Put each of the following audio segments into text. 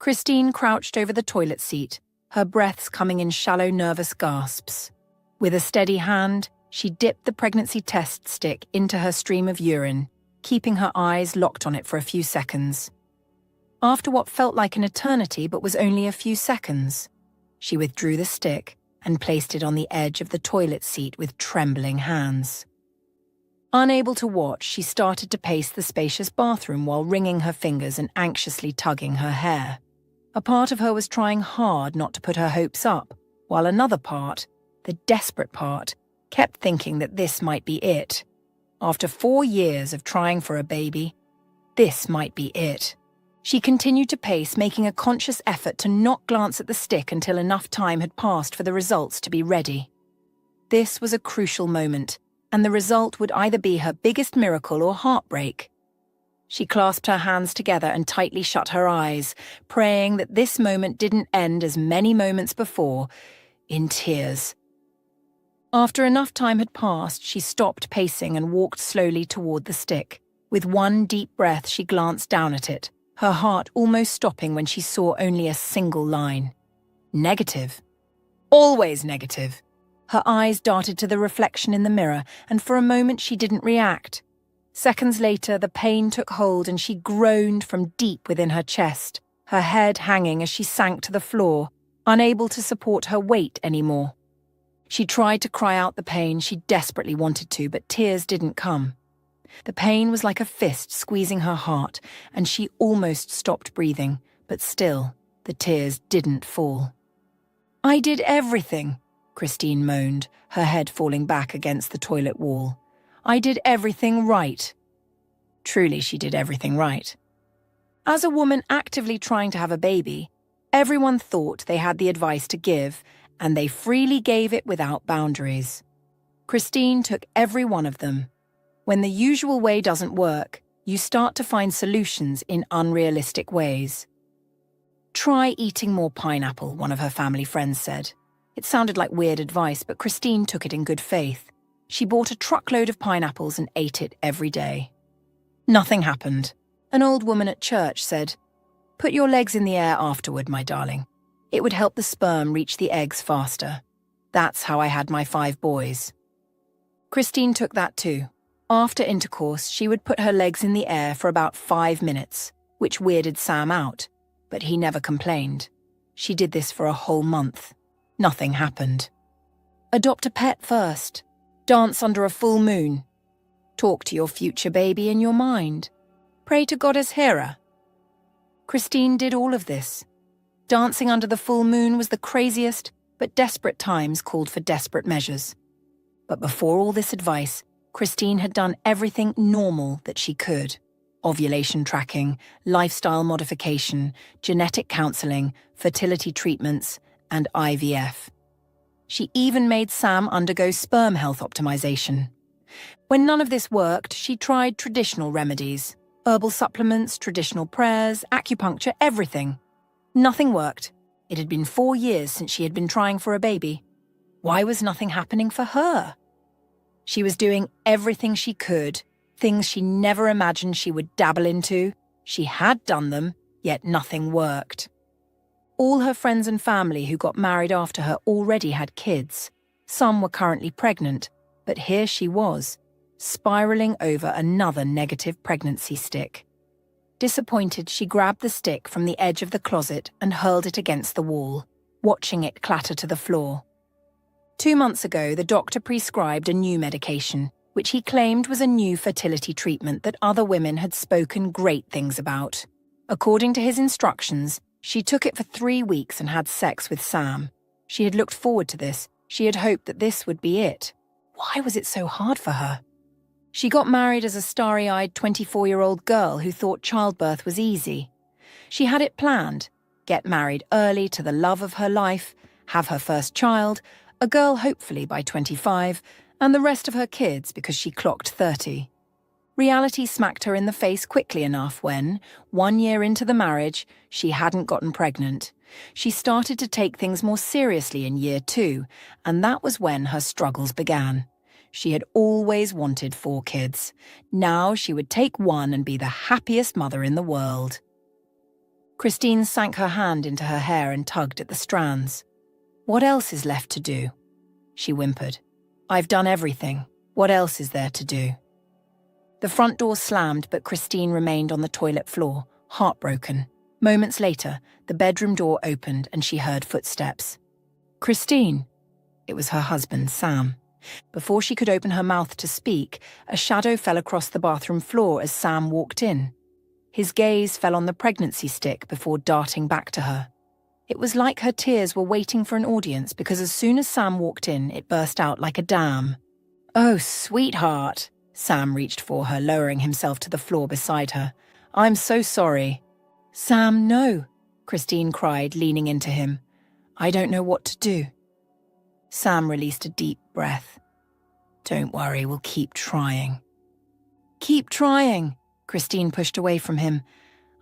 Christine crouched over the toilet seat, her breaths coming in shallow, nervous gasps. With a steady hand, she dipped the pregnancy test stick into her stream of urine, keeping her eyes locked on it for a few seconds. After what felt like an eternity but was only a few seconds, she withdrew the stick and placed it on the edge of the toilet seat with trembling hands. Unable to watch, she started to pace the spacious bathroom while wringing her fingers and anxiously tugging her hair. A part of her was trying hard not to put her hopes up, while another part, the desperate part, kept thinking that this might be it. After 4 years of trying for a baby, this might be it. She continued to pace, making a conscious effort to not glance at the stick until enough time had passed for the results to be ready. This was a crucial moment, and the result would either be her biggest miracle or heartbreak. She clasped her hands together and tightly shut her eyes, praying that this moment didn't end as many moments before, in tears. After enough time had passed, she stopped pacing and walked slowly toward the stick. With one deep breath, she glanced down at it, her heart almost stopping when she saw only a single line. Negative. Always negative. Her eyes darted to the reflection in the mirror, and for a moment she didn't react. Seconds later, the pain took hold and she groaned from deep within her chest, her head hanging as she sank to the floor, unable to support her weight anymore. She tried to cry out the pain, she desperately wanted to, but tears didn't come. The pain was like a fist squeezing her heart, and she almost stopped breathing, but still, the tears didn't fall. "I did everything," Christine moaned, her head falling back against the toilet wall. "I did everything right." Truly, she did everything right. As a woman actively trying to have a baby, everyone thought they had the advice to give, and they freely gave it without boundaries. Christine took every one of them. When the usual way doesn't work, you start to find solutions in unrealistic ways. "Try eating more pineapple," one of her family friends said. It sounded like weird advice, but Christine took it in good faith. She bought a truckload of pineapples and ate it every day. Nothing happened. An old woman at church said, "Put your legs in the air afterward, my darling. It would help the sperm reach the eggs faster. That's how I had my 5 boys." Christine took that too. After intercourse, she would put her legs in the air for about 5 minutes, which weirded Sam out, but he never complained. She did this for a whole month. Nothing happened. Adopt a pet first. Dance under a full moon. Talk to your future baby in your mind. Pray to Goddess Hera. Christine did all of this. Dancing under the full moon was the craziest, but desperate times called for desperate measures. But before all this advice, Christine had done everything normal that she could. Ovulation tracking, lifestyle modification, genetic counseling, fertility treatments, and IVF. She even made Sam undergo sperm health optimization. When none of this worked, she tried traditional remedies, herbal supplements, traditional prayers, acupuncture, everything. Nothing worked. It had been 4 years since she had been trying for a baby. Why was nothing happening for her? She was doing everything she could, things she never imagined she would dabble into. She had done them, yet nothing worked. All her friends and family who got married after her already had kids. Some were currently pregnant, but here she was, spiraling over another negative pregnancy stick. Disappointed, she grabbed the stick from the edge of the closet and hurled it against the wall, watching it clatter to the floor. 2 months ago, the doctor prescribed a new medication, which he claimed was a new fertility treatment that other women had spoken great things about. According to his instructions, she took it for 3 weeks and had sex with Sam. She had looked forward to this. She had hoped that this would be it. Why was it so hard for her? She got married as a starry-eyed 24-year-old girl who thought childbirth was easy. She had it planned. Get married early to the love of her life, have her first child, a girl hopefully by 25, and the rest of her kids because she clocked 30. Reality smacked her in the face quickly enough when, 1 year into the marriage, she hadn't gotten pregnant. She started to take things more seriously in year 2, and that was when her struggles began. She had always wanted 4 kids. Now she would take one and be the happiest mother in the world. Christine sank her hand into her hair and tugged at the strands. "What else is left to do?" she whimpered. "I've done everything. What else is there to do?" The front door slammed, but Christine remained on the toilet floor, heartbroken. Moments later, the bedroom door opened and she heard footsteps. "Christine!" It was her husband, Sam. Before she could open her mouth to speak, a shadow fell across the bathroom floor as Sam walked in. His gaze fell on the pregnancy stick before darting back to her. It was like her tears were waiting for an audience because as soon as Sam walked in, it burst out like a dam. "Oh, sweetheart!" Sam reached for her, lowering himself to the floor beside her. "I'm so sorry." "Sam, no," Christine cried, leaning into him. "I don't know what to do." Sam released a deep breath. "Don't worry, we'll keep trying." "Keep trying," Christine pushed away from him.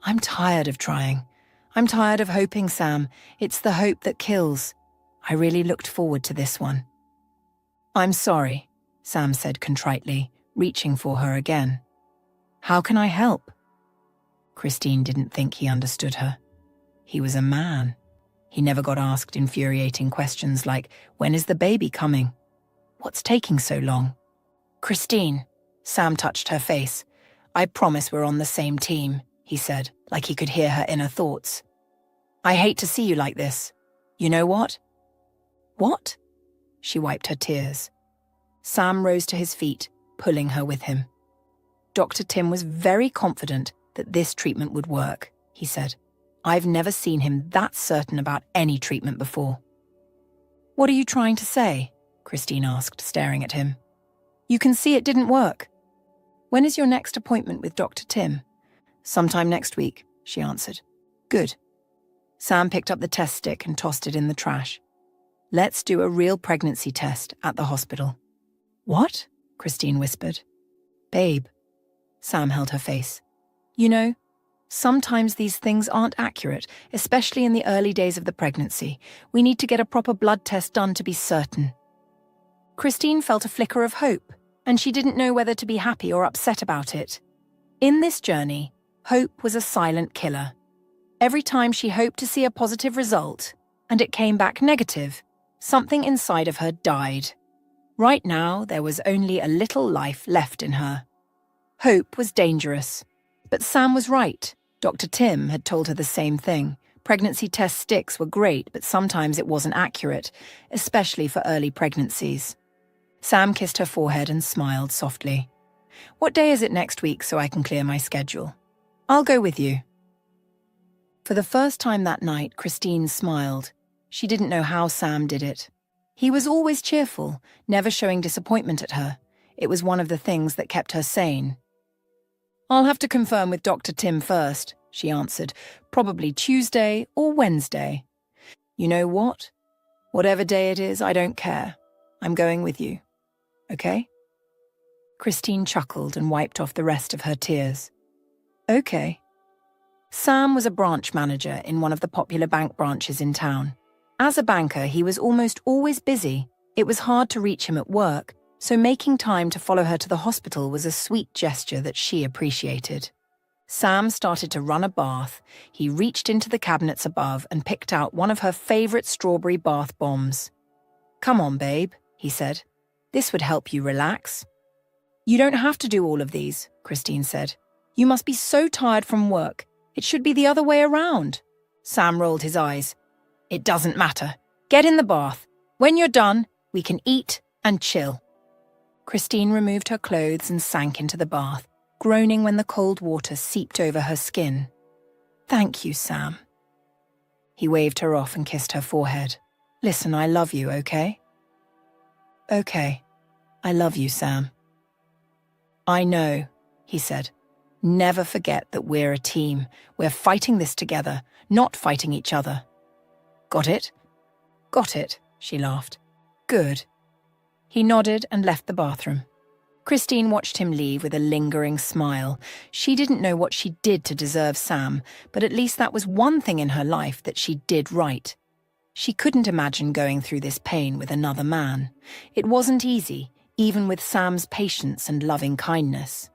"I'm tired of trying. I'm tired of hoping, Sam. It's the hope that kills. I really looked forward to this one." "I'm sorry," Sam said contritely, reaching for her again. "How can I help?" Christine didn't think he understood her. He was a man. He never got asked infuriating questions like, "When is the baby coming? What's taking so long?" "Christine," Sam touched her face. "I promise we're on the same team," he said, like he could hear her inner thoughts. "I hate to see you like this. You know what?" "What?" She wiped her tears. Sam rose to his feet, pulling her with him. "Dr. Tim was very confident that this treatment would work," he said. "I've never seen him that certain about any treatment before." "What are you trying to say?" Christine asked, staring at him. "You can see it didn't work." "When is your next appointment with Dr. Tim?" "Sometime next week," she answered. "Good." Sam picked up the test stick and tossed it in the trash. "Let's do a real pregnancy test at the hospital." "What?" Christine whispered. "Babe." Sam held her face. "You know, sometimes these things aren't accurate, especially in the early days of the pregnancy. We need to get a proper blood test done to be certain." Christine felt a flicker of hope, and she didn't know whether to be happy or upset about it. In this journey, hope was a silent killer. Every time she hoped to see a positive result, and it came back negative, something inside of her died. Right now, there was only a little life left in her. Hope was dangerous. But Sam was right. Dr. Tim had told her the same thing. Pregnancy test sticks were great, but sometimes it wasn't accurate, especially for early pregnancies. Sam kissed her forehead and smiled softly. "What day is it next week so I can clear my schedule?" "I'll go with you." For the first time that night, Christine smiled. She didn't know how Sam did it. He was always cheerful, never showing disappointment at her. It was one of the things that kept her sane. "I'll have to confirm with Dr. Tim first," she answered. "Probably Tuesday or Wednesday." "You know what? Whatever day it is, I don't care. I'm going with you. Okay?" Christine chuckled and wiped off the rest of her tears. "Okay." Sam was a branch manager in one of the popular bank branches in town. As a banker, he was almost always busy. It was hard to reach him at work, so making time to follow her to the hospital was a sweet gesture that she appreciated. Sam started to run a bath. He reached into the cabinets above and picked out one of her favorite strawberry bath bombs. "Come on, babe," he said. "This would help you relax." "You don't have to do all of these," Christine said. "You must be so tired from work. It should be the other way around." Sam rolled his eyes. "It doesn't matter. Get in the bath. When you're done, we can eat and chill." Christine removed her clothes and sank into the bath, groaning when the cold water seeped over her skin. "Thank you, Sam." He waved her off and kissed her forehead. "Listen, I love you, okay?" "Okay. I love you, Sam." "I know," he said. "Never forget that we're a team. We're fighting this together, not fighting each other." "Got it?" "Got it," she laughed. "Good." He nodded and left the bathroom. Christine watched him leave with a lingering smile. She didn't know what she did to deserve Sam, but at least that was one thing in her life that she did right. She couldn't imagine going through this pain with another man. It wasn't easy, even with Sam's patience and loving kindness.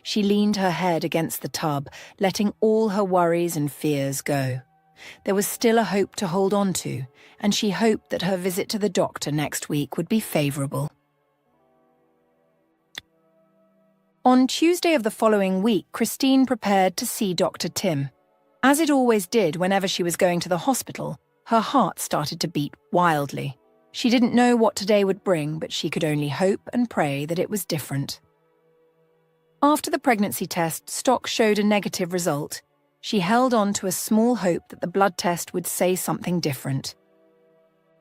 She leaned her head against the tub, letting all her worries and fears go. There was still a hope to hold on to, and she hoped that her visit to the doctor next week would be favourable. On Tuesday of the following week, Christine prepared to see Dr. Tim. As it always did whenever she was going to the hospital, her heart started to beat wildly. She didn't know what today would bring, but she could only hope and pray that it was different. After the pregnancy test, Stock showed a negative result. She held on to a small hope that the blood test would say something different.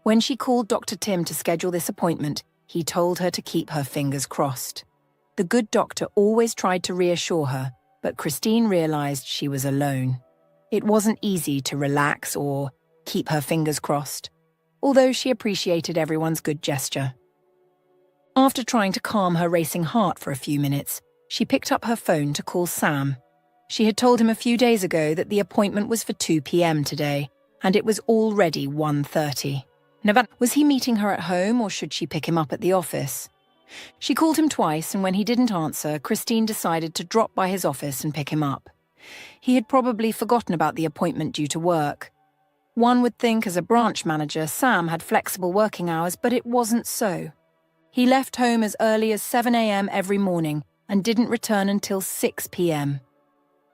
When she called Dr. Tim to schedule this appointment, he told her to keep her fingers crossed. The good doctor always tried to reassure her, but Christine realized she was alone. It wasn't easy to relax or keep her fingers crossed, although she appreciated everyone's good gesture. After trying to calm her racing heart for a few minutes, she picked up her phone to call Sam. She had told him a few days ago that the appointment was for 2 p.m. today, and it was already 1:30. Was he meeting her at home, or should she pick him up at the office? She called him twice, and when he didn't answer, Christine decided to drop by his office and pick him up. He had probably forgotten about the appointment due to work. One would think as a branch manager, Sam had flexible working hours, but it wasn't so. He left home as early as 7 a.m. every morning and didn't return until 6 p.m.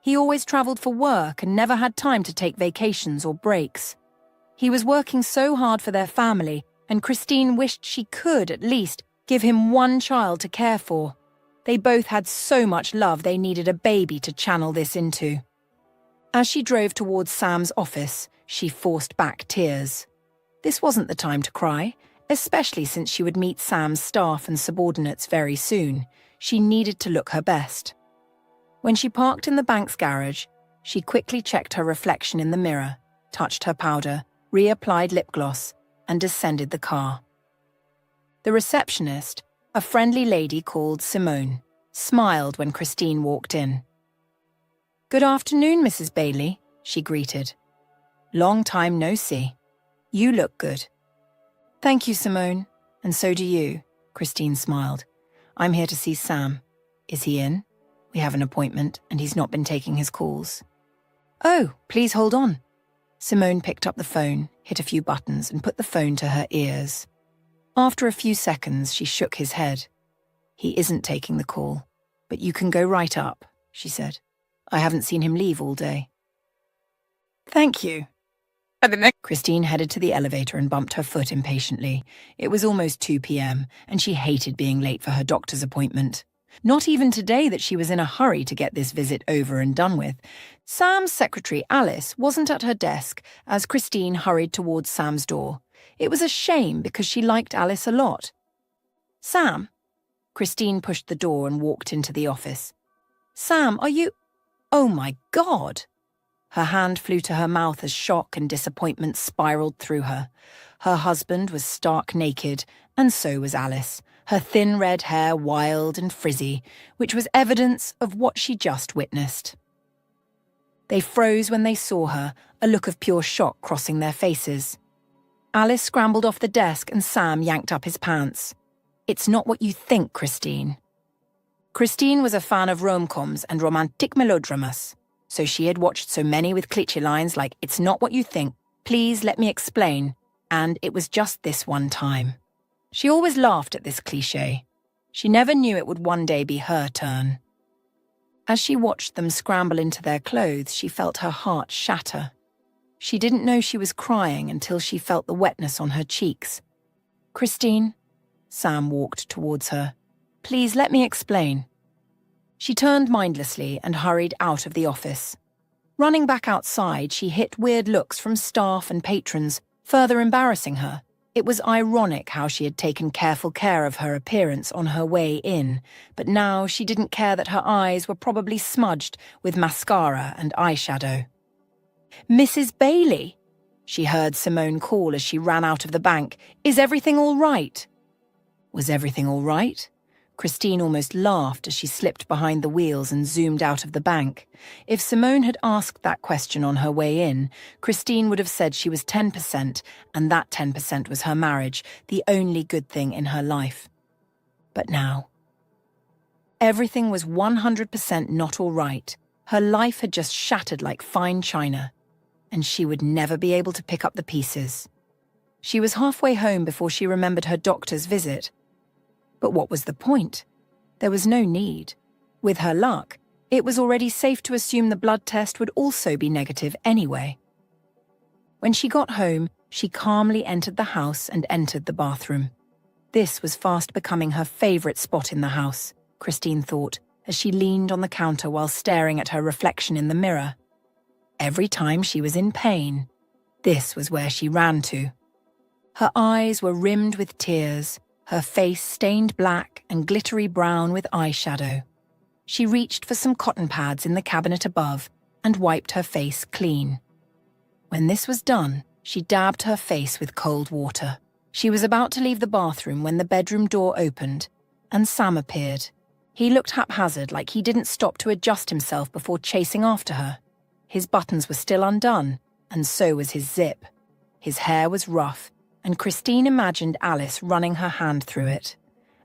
He always travelled for work and never had time to take vacations or breaks. He was working so hard for their family, and Christine wished she could, at least, give him one child to care for. They both had so much love they needed a baby to channel this into. As she drove towards Sam's office, she forced back tears. This wasn't the time to cry, especially since she would meet Sam's staff and subordinates very soon. She needed to look her best. When she parked in the bank's garage, she quickly checked her reflection in the mirror, touched her powder, reapplied lip gloss, and descended the car. The receptionist, a friendly lady called Simone, smiled when Christine walked in. "Good afternoon, Mrs. Bailey," she greeted. "Long time no see. You look good." "Thank you, Simone, and so do you," Christine smiled. "I'm here to see Sam. Is he in? We have an appointment, and he's not been taking his calls." "Oh, please hold on." Simone picked up the phone, hit a few buttons, and put the phone to her ears. After a few seconds, she shook his head. "He isn't taking the call, but you can go right up," she said. "I haven't seen him leave all day." "Thank you." Christine headed to the elevator and bumped her foot impatiently. It was almost 2 p.m., and she hated being late for her doctor's appointment. Not even today that she was in a hurry to get this visit over and done with. Sam's secretary, Alice, wasn't at her desk as Christine hurried towards Sam's door. It was a shame because she liked Alice a lot. "Sam?" Christine pushed the door and walked into the office. "Sam, are you— Oh my God!" Her hand flew to her mouth as shock and disappointment spiraled through her. Her husband was stark naked, and so was Alice, her thin red hair wild and frizzy, which was evidence of what she just witnessed. They froze when they saw her, a look of pure shock crossing their faces. Alice scrambled off the desk and Sam yanked up his pants. "It's not what you think, Christine." Christine was a fan of rom-coms and romantic melodramas, so she had watched so many with cliché lines like, "It's not what you think, please let me explain," and "It was just this one time." She always laughed at this cliché. She never knew it would one day be her turn. As she watched them scramble into their clothes, she felt her heart shatter. She didn't know she was crying until she felt the wetness on her cheeks. "Christine," Sam walked towards her. "Please let me explain." She turned mindlessly and hurried out of the office. Running back outside, she hit weird looks from staff and patrons, further embarrassing her. It was ironic how she had taken careful care of her appearance on her way in, but now she didn't care that her eyes were probably smudged with mascara and eyeshadow. "Mrs. Bailey," she heard Simone call as she ran out of the bank. "Is everything all right?" Was everything all right? Christine almost laughed as she slipped behind the wheels and zoomed out of the bank. If Simone had asked that question on her way in, Christine would have said she was 10%, and that 10% was her marriage, the only good thing in her life. But now, Everything was 100% not all right. Her life had just shattered like fine china, and she would never be able to pick up the pieces. She was halfway home before she remembered her doctor's visit. But what was the point? There was no need. With her luck, it was already safe to assume the blood test would also be negative anyway. When she got home, she calmly entered the house and entered the bathroom. This was fast becoming her favorite spot in the house, Christine thought, as she leaned on the counter while staring at her reflection in the mirror. Every time she was in pain, this was where she ran to. Her eyes were rimmed with tears, her face stained black and glittery brown with eyeshadow. She reached for some cotton pads in the cabinet above and wiped her face clean. When this was done, she dabbed her face with cold water. She was about to leave the bathroom when the bedroom door opened, and Sam appeared. He looked haphazard, like he didn't stop to adjust himself before chasing after her. His buttons were still undone, and so was his zip. His hair was rough, and Christine imagined Alice running her hand through it.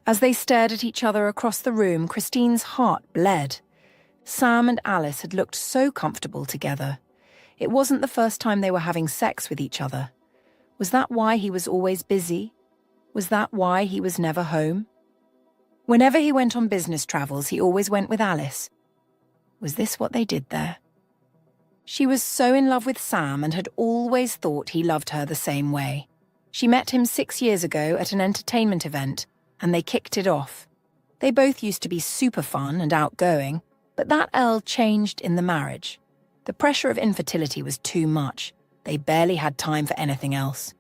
As they stared at each other across the room, Christine's heart bled. Sam and Alice had looked so comfortable together. It wasn't the first time they were having sex with each other. Was that why he was always busy? Was that why he was never home? Whenever he went on business travels, he always went with Alice. Was this what they did there? She was so in love with Sam and had always thought he loved her the same way. She met him 6 years ago at an entertainment event, and they kicked it off. They both used to be super fun and outgoing, but that all changed in the marriage. The pressure of infertility was too much. They barely had time for anything else.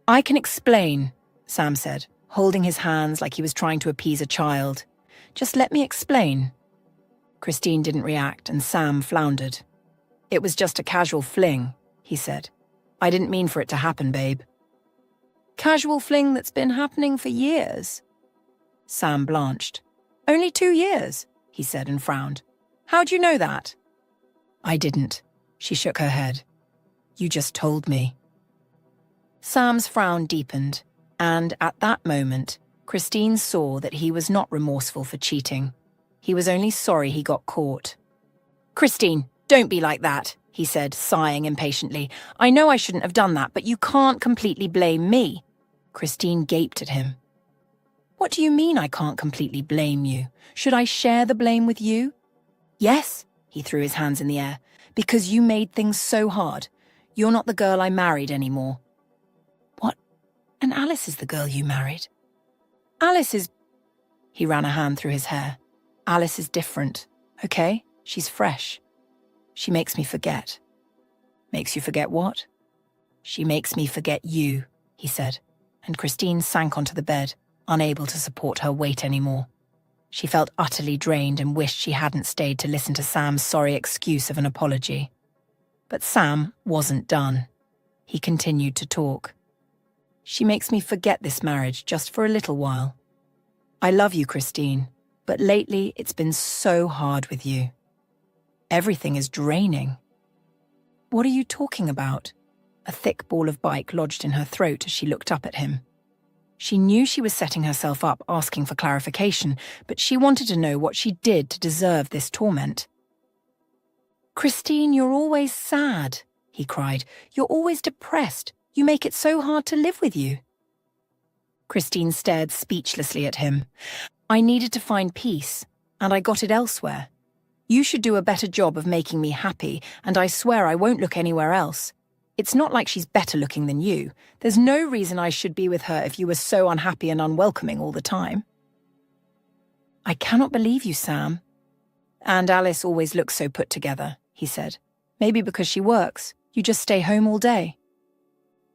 "I can explain," Sam said, holding his hands like he was trying to appease a child. "Just let me explain." Christine didn't react, and Sam floundered. "It was just a casual fling," he said. "I didn't mean for it to happen, babe." "Casual fling that's been happening for years?" Sam blanched. "Only 2 years," he said and frowned. "How'd you know that?" "I didn't," she shook her head. "You just told me." Sam's frown deepened, and at that moment, Christine saw that he was not remorseful for cheating. He was only sorry he got caught. "Christine, don't be like that," he said, sighing impatiently. "I know I shouldn't have done that, but you can't completely blame me." Christine gaped at him. "What do you mean I can't completely blame you? Should I share the blame with you?" "Yes," he threw his hands in the air, "because you made things so hard. You're not the girl I married anymore." "What? And Alice is the girl you married?" "Alice is..." He ran a hand through his hair. "Alice is different, okay? She's fresh. She makes me forget." "Makes you forget what?" "She makes me forget you," he said, and Christine sank onto the bed, unable to support her weight anymore. She felt utterly drained and wished she hadn't stayed to listen to Sam's sorry excuse of an apology. But Sam wasn't done. He continued to talk. "She makes me forget this marriage just for a little while. I love you, Christine, but lately it's been so hard with you. Everything is draining." "What are you talking about?" A thick ball of bike lodged in her throat as she looked up at him. She knew she was setting herself up, asking for clarification, but she wanted to know what she did to deserve this torment. "Christine, you're always sad," he cried. "You're always depressed. You make it so hard to live with you." Christine stared speechlessly at him. "I needed to find peace, and I got it elsewhere. You should do a better job of making me happy, and I swear I won't look anywhere else. It's not like she's better looking than you. There's no reason I should be with her if you were so unhappy and unwelcoming all the time." "I cannot believe you, Sam." "And Alice always looks so put together," he said. "Maybe because she works. You just stay home all day."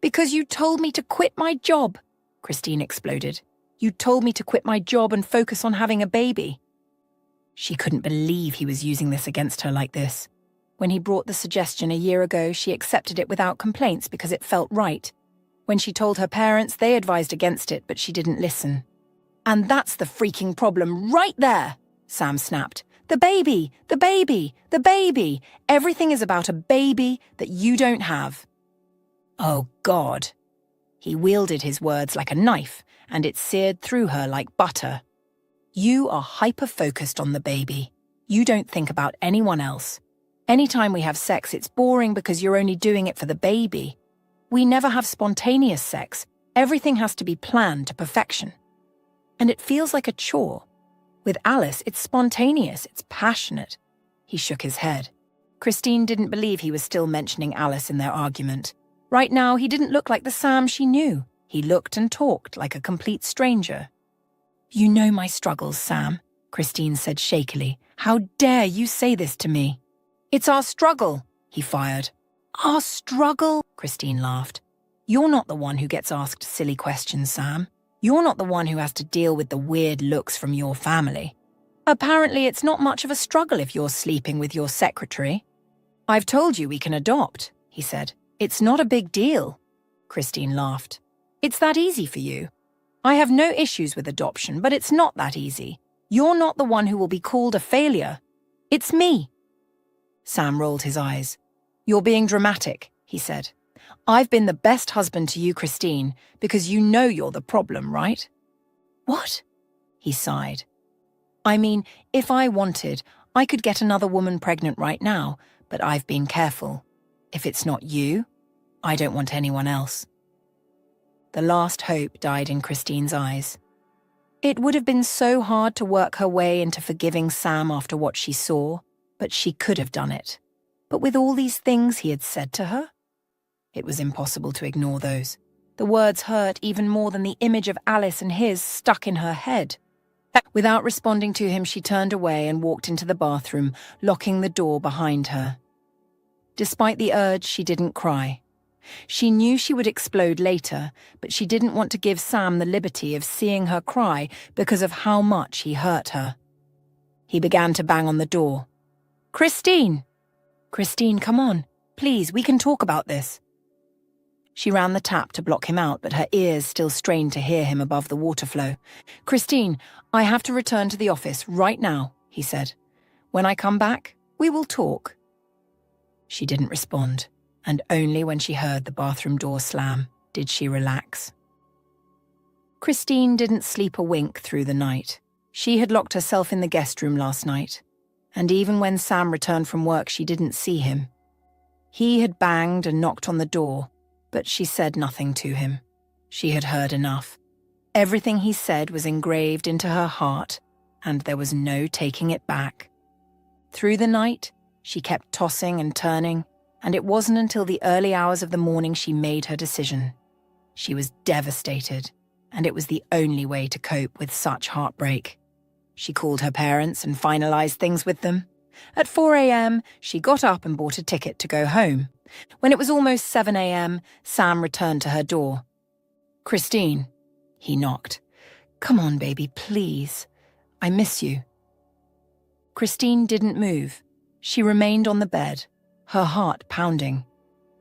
"Because you told me to quit my job," Christine exploded. "You told me to quit my job and focus on having a baby." She couldn't believe he was using this against her like this. When he brought the suggestion a year ago, she accepted it without complaints because it felt right. When she told her parents, they advised against it, but she didn't listen. "And that's the freaking problem right there," Sam snapped. "The baby, the baby, the baby. Everything is about a baby that you don't have." Oh, God. He wielded his words like a knife, and it seared through her like butter. You are hyper-focused on the baby. You don't think about anyone else. Anytime we have sex, it's boring because you're only doing it for the baby. We never have spontaneous sex. Everything has to be planned to perfection. And it feels like a chore. With Alice, it's spontaneous, it's passionate. He shook his head. Christine didn't believe he was still mentioning Alice in their argument. Right now, he didn't look like the Sam she knew. He looked and talked like a complete stranger. You know my struggles, Sam, Christine said shakily. How dare you say this to me? It's our struggle, he fired. Our struggle? Christine laughed. You're not the one who gets asked silly questions, Sam. You're not the one who has to deal with the weird looks from your family. Apparently, it's not much of a struggle if you're sleeping with your secretary. I've told you we can adopt, he said. It's not a big deal. Christine laughed. It's that easy for you. I have no issues with adoption, but it's not that easy. You're not the one who will be called a failure. It's me. Sam rolled his eyes. You're being dramatic, he said. I've been the best husband to you, Christine, because you know you're the problem, right? What? He sighed. I mean, if I wanted, I could get another woman pregnant right now, but I've been careful. If it's not you, I don't want anyone else. The last hope died in Christine's eyes. It would have been so hard to work her way into forgiving Sam after what she saw, but she could have done it. But with all these things he had said to her? It was impossible to ignore those. The words hurt even more than the image of Alice and his stuck in her head. Without responding to him, she turned away and walked into the bathroom, locking the door behind her. Despite the urge, she didn't cry. She knew she would explode later, but she didn't want to give Sam the liberty of seeing her cry because of how much he hurt her. He began to bang on the door. Christine! Christine, come on. Please, we can talk about this. She ran the tap to block him out, but her ears still strained to hear him above the water flow. Christine, I have to return to the office right now, he said. When I come back, we will talk. She didn't respond, and only when she heard the bathroom door slam did she relax. Christine didn't sleep a wink through the night. She had locked herself in the guest room last night, and even when Sam returned from work, she didn't see him. He had banged and knocked on the door, but she said nothing to him. She had heard enough. Everything he said was engraved into her heart, and there was no taking it back. Through the night, she kept tossing and turning, and it wasn't until the early hours of the morning she made her decision. She was devastated, and it was the only way to cope with such heartbreak. She called her parents and finalized things with them. At 4 a.m., she got up and bought a ticket to go home. When it was almost 7 a.m., Sam returned to her door. Christine, he knocked. Come on, baby, please. I miss you. Christine didn't move. She remained on the bed, her heart pounding.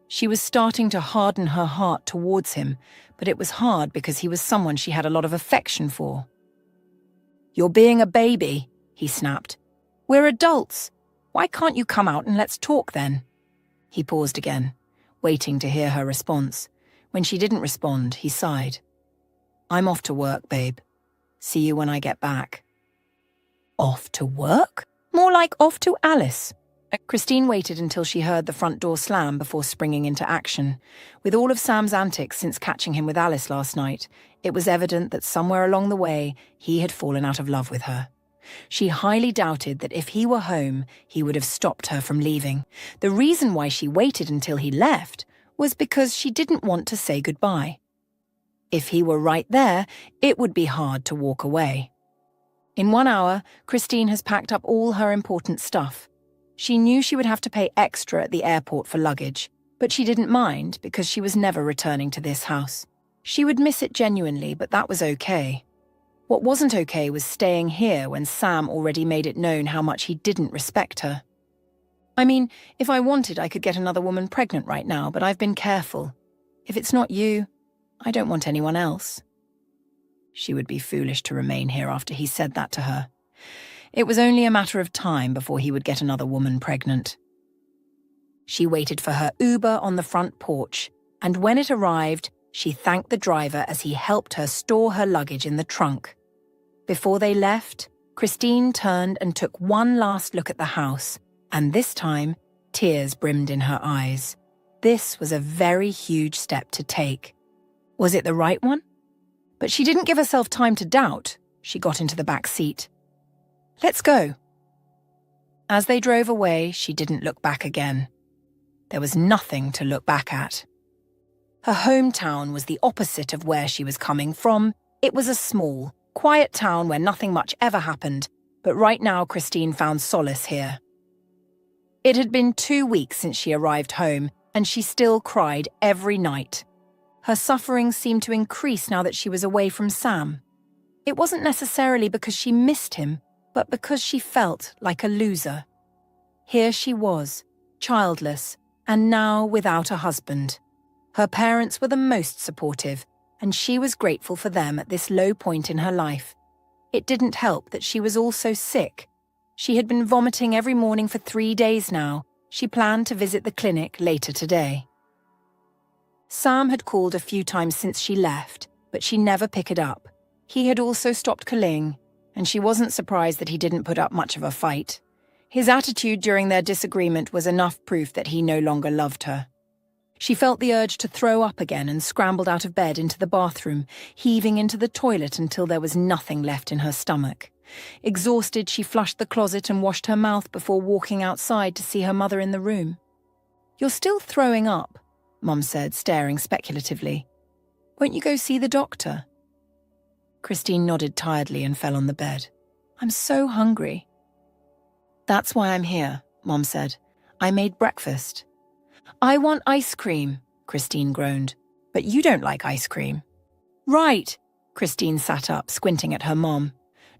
She was starting to harden her heart towards him, but it was hard because he was someone she had a lot of affection for. You're being a baby, he snapped. We're adults. Why can't you come out and let's talk then? He paused again, waiting to hear her response. When she didn't respond, he sighed. I'm off to work, babe. See you when I get back. Off to work? More like off to Alice. Christine waited until she heard the front door slam before springing into action. With all of Sam's antics since catching him with Alice last night, it was evident that somewhere along the way, he had fallen out of love with her. She highly doubted that if he were home, he would have stopped her from leaving. The reason why she waited until he left was because she didn't want to say goodbye. If he were right there, it would be hard to walk away. In 1 hour, Christine has packed up all her important stuff. She knew she would have to pay extra at the airport for luggage, but she didn't mind because she was never returning to this house. She would miss it genuinely, but that was okay. What wasn't okay was staying here when Sam already made it known how much he didn't respect her. I mean, if I wanted, I could get another woman pregnant right now, but I've been careful. If it's not you, I don't want anyone else. She would be foolish to remain here after he said that to her. It was only a matter of time before he would get another woman pregnant. She waited for her Uber on the front porch, and when it arrived, she thanked the driver as he helped her store her luggage in the trunk. Before they left, Christine turned and took one last look at the house, and this time, tears brimmed in her eyes. This was a very huge step to take. Was it the right one? But she didn't give herself time to doubt. She got into the back seat. "Let's go." As they drove away, she didn't look back again. There was nothing to look back at. Her hometown was the opposite of where she was coming from. It was a small, quiet town where nothing much ever happened, but right now Christine found solace here. It had been 2 weeks since she arrived home, and she still cried every night. Her suffering seemed to increase now that she was away from Sam. It wasn't necessarily because she missed him, but because she felt like a loser. Here she was, childless, and now without a husband. Her parents were the most supportive, and she was grateful for them at this low point in her life. It didn't help that she was also sick. She had been vomiting every morning for 3 days now. She planned to visit the clinic later today. Sam had called a few times since she left, but she never picked it up. He had also stopped calling, and she wasn't surprised that he didn't put up much of a fight. His attitude during their disagreement was enough proof that he no longer loved her. She felt the urge to throw up again and scrambled out of bed into the bathroom, heaving into the toilet until there was nothing left in her stomach. Exhausted, she flushed the closet and washed her mouth before walking outside to see her mother in the room. "You're still throwing up," Mom said, staring speculatively. "Won't you go see the doctor?" Christine nodded tiredly and fell on the bed. "I'm so hungry." "That's why I'm here," Mom said. "I made breakfast." "I want ice cream," Christine groaned. "But you don't like ice cream." "Right," Christine sat up, squinting at her mom.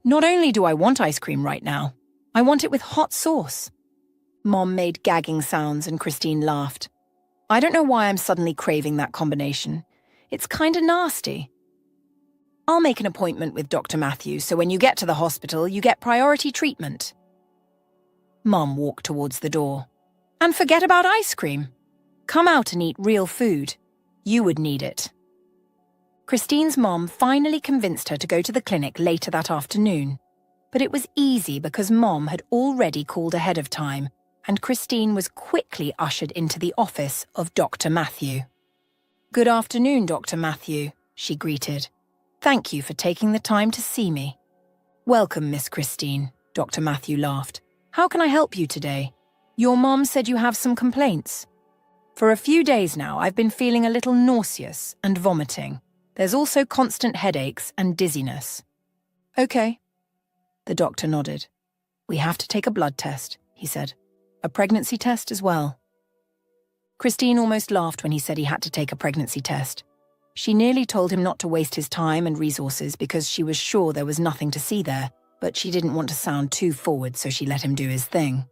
"Not only do I want ice cream right now, I want it with hot sauce." Mom made gagging sounds and Christine laughed. "I don't know why I'm suddenly craving that combination. It's kinda nasty." "I'll make an appointment with Dr. Matthew so when you get to the hospital, you get priority treatment." Mom walked towards the door. "And forget about ice cream. Come out and eat real food. You would need it." Christine's mom finally convinced her to go to the clinic later that afternoon. But it was easy because Mom had already called ahead of time, and Christine was quickly ushered into the office of Dr. Matthew. "Good afternoon, Dr. Matthew," she greeted. "Thank you for taking the time to see me." "Welcome, Miss Christine," Dr. Matthew laughed. "How can I help you today? Your mom said you have some complaints." "For a few days now, I've been feeling a little nauseous and vomiting. There's also constant headaches and dizziness." "Okay." The doctor nodded. "We have to take a blood test," he said. "A pregnancy test as well." Christine almost laughed when he said he had to take a pregnancy test. She nearly told him not to waste his time and resources because she was sure there was nothing to see there, but she didn't want to sound too forward, so she let him do his thing.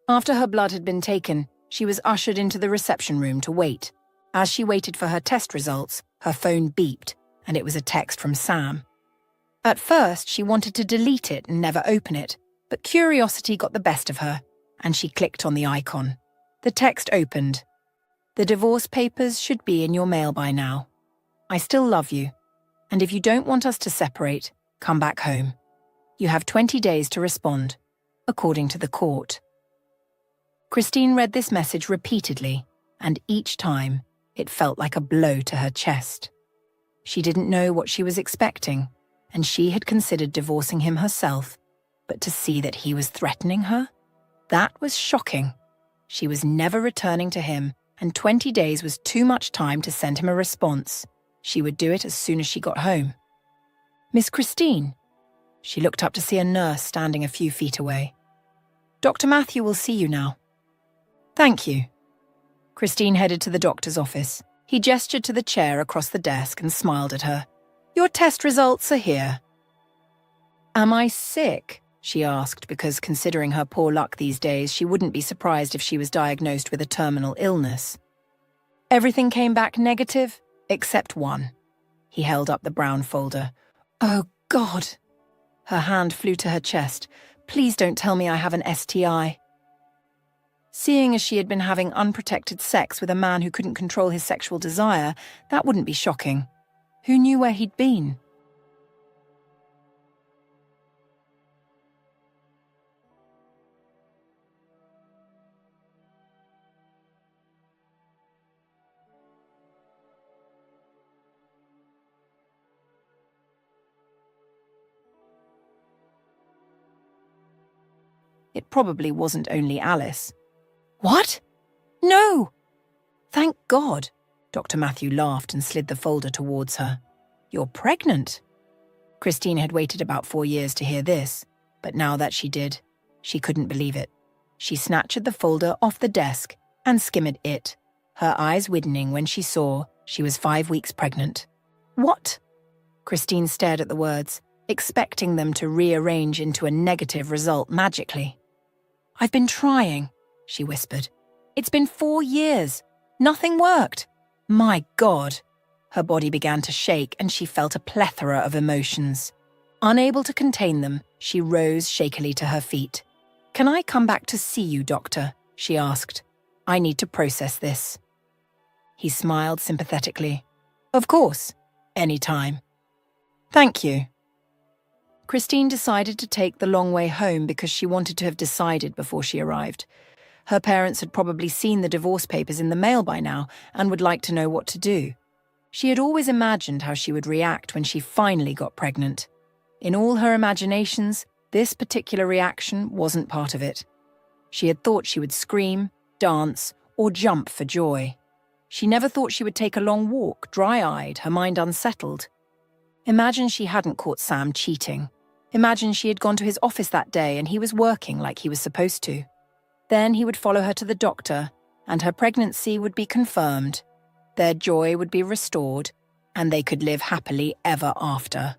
After her blood had been taken, she was ushered into the reception room to wait. As she waited for her test results, her phone beeped, and it was a text from Sam. At first, she wanted to delete it and never open it, but curiosity got the best of her, and she clicked on the icon. The text opened. "The divorce papers should be in your mail by now. I still love you, and if you don't want us to separate, come back home. You have 20 days to respond, according to the court." Christine read this message repeatedly, and each time, it felt like a blow to her chest. She didn't know what she was expecting, and she had considered divorcing him herself, but to see that he was threatening her? That was shocking. She was never returning to him, and 20 days was too much time to send him a response. She would do it as soon as she got home. "Miss Christine?" She looked up to see a nurse standing a few feet away. "Dr. Matthew will see you now." "Thank you." Christine headed to the doctor's office. He gestured to the chair across the desk and smiled at her. "Your test results are here." "Am I sick?" she asked, because considering her poor luck these days, she wouldn't be surprised if she was diagnosed with a terminal illness. "Everything came back negative, except one." He held up the brown folder. "Oh, God!" Her hand flew to her chest. "Please don't tell me I have an STI." Seeing as she had been having unprotected sex with a man who couldn't control his sexual desire, that wouldn't be shocking. Who knew where he'd been? It probably wasn't only Alice. What? No! Thank God. Dr. Matthew laughed and slid the folder towards her. You're pregnant. Christine had waited about 4 years to hear this, but now that she did, she couldn't believe it. She snatched the folder off the desk and skimmed it, her eyes widening when she saw she was 5 weeks pregnant. What? Christine stared at the words, expecting them to rearrange into a negative result magically. I've been trying, she whispered. It's been 4 years. Nothing worked. My God. Her body began to shake and she felt a plethora of emotions. Unable to contain them, she rose shakily to her feet. Can I come back to see you, doctor? She asked. I need to process this. He smiled sympathetically. Of course. Any time. Thank you. Christine decided to take the long way home because she wanted to have decided before she arrived. Her parents had probably seen the divorce papers in the mail by now and would like to know what to do. She had always imagined how she would react when she finally got pregnant. In all her imaginations, this particular reaction wasn't part of it. She had thought she would scream, dance, or jump for joy. She never thought she would take a long walk, dry-eyed, her mind unsettled. Imagine she hadn't caught Sam cheating. Imagine she had gone to his office that day and he was working like he was supposed to. Then he would follow her to the doctor, and her pregnancy would be confirmed. Their joy would be restored, and they could live happily ever after.